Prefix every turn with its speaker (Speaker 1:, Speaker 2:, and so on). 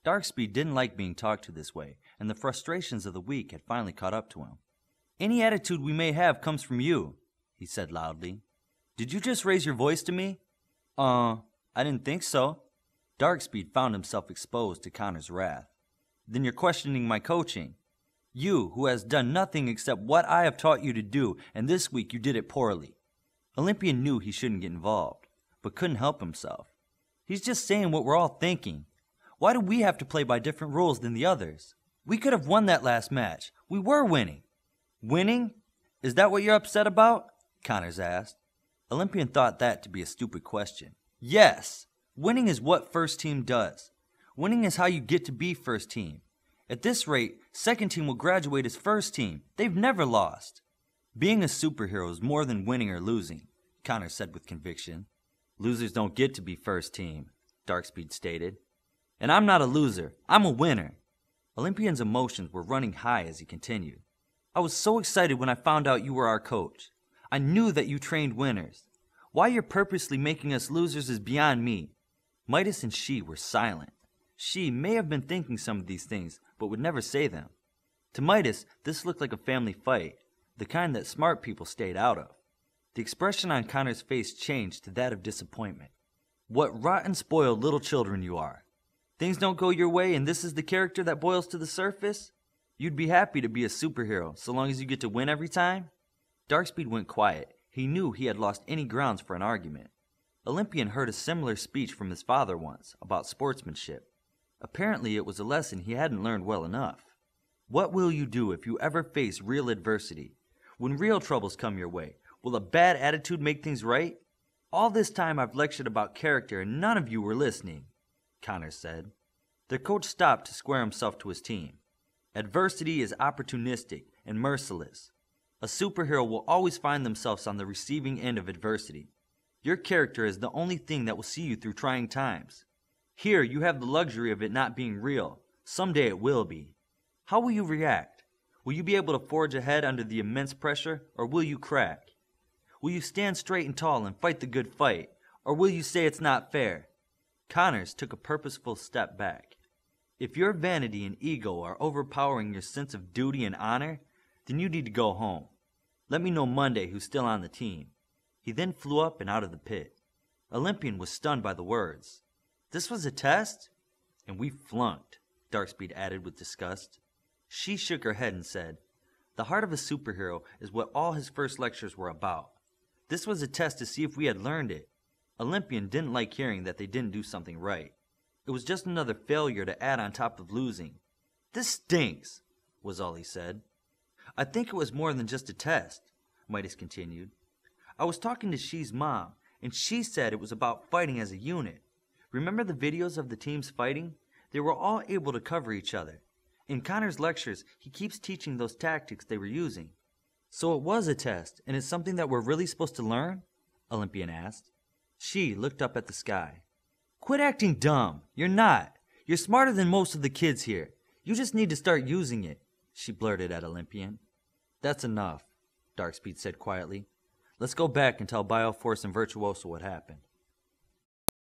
Speaker 1: Darkspeed didn't like being talked to this way, and the frustrations of the week had finally caught up to him. "Any attitude we may have comes from you," he said loudly. "Did you just raise your voice to me?" I didn't think so." Darkspeed found himself exposed to Connor's wrath. "Then you're questioning my coaching. You, who has done nothing except what I have taught you to do, and this week you did it poorly." Olympian knew he shouldn't get involved, but couldn't help himself. "He's just saying what we're all thinking. Why do we have to play by different rules than the others? We could have won that last match. We were winning." "Winning? Is that what you're upset about?" Connors asked. Olympian thought that to be a stupid question. "Yes! Winning is what first team does. Winning is how you get to be first team. At this rate, second team will graduate as first team. They've never lost." "Being a superhero is more than winning or losing," Connors said with conviction. "Losers don't get to be first team," Darkspeed stated. "And I'm not a loser. I'm a winner." Olympian's emotions were running high as he continued. "I was so excited when I found out you were our coach. I knew that you trained winners. Why you're purposely making us losers is beyond me." Midas and She were silent. She may have been thinking some of these things, but would never say them. To Midas, this looked like a family fight, the kind that smart people stayed out of. The expression on Connor's face changed to that of disappointment. "What rotten, spoiled little children you are. Things don't go your way and this is the character that boils to the surface? You'd be happy to be a superhero so long as you get to win every time?" Darkspeed went quiet. He knew he had lost any grounds for an argument. Olympian heard a similar speech from his father once about sportsmanship. Apparently it was a lesson he hadn't learned well enough. What will you do if you ever face real adversity? When real troubles come your way, will a bad attitude make things right? All this time I've lectured about character and none of you were listening, Connors said. The coach stopped to square himself to his team. Adversity is opportunistic and merciless. A superhero will always find themselves on the receiving end of adversity. Your character is the only thing that will see you through trying times. Here you have the luxury of it not being real. Someday it will be. How will you react? Will you be able to forge ahead under the immense pressure, or will you crack? Will you stand straight and tall and fight the good fight, or will you say it's not fair? Connors took a purposeful step back. If your vanity and ego are overpowering your sense of duty and honor, then you need to go home. Let me know Monday who's still on the team. He then flew up and out of the pit. Olympian was stunned by the words. This was a test? And we flunked, Darkspeed added with disgust. She shook her head and said, The heart of a superhero is what all his first lectures were about. This was a test to see if we had learned it. Olympian didn't like hearing that they didn't do something right. It was just another failure to add on top of losing. This stinks, was all he said. I think it was more than just a test, Midas continued. I was talking to She's mom, and she said it was about fighting as a unit. Remember the videos of the teams fighting? They were all able to cover each other. In Connor's lectures, he keeps teaching those tactics they were using. So it was a test, and it's something that we're really supposed to learn? Olympian asked. She looked up at the sky. Quit acting dumb. You're not. You're smarter than most of the kids here. You just need to start using it, she blurted at Olympian. That's enough, Darkspeed said quietly. Let's go back and tell Bioforce and Virtuoso what happened.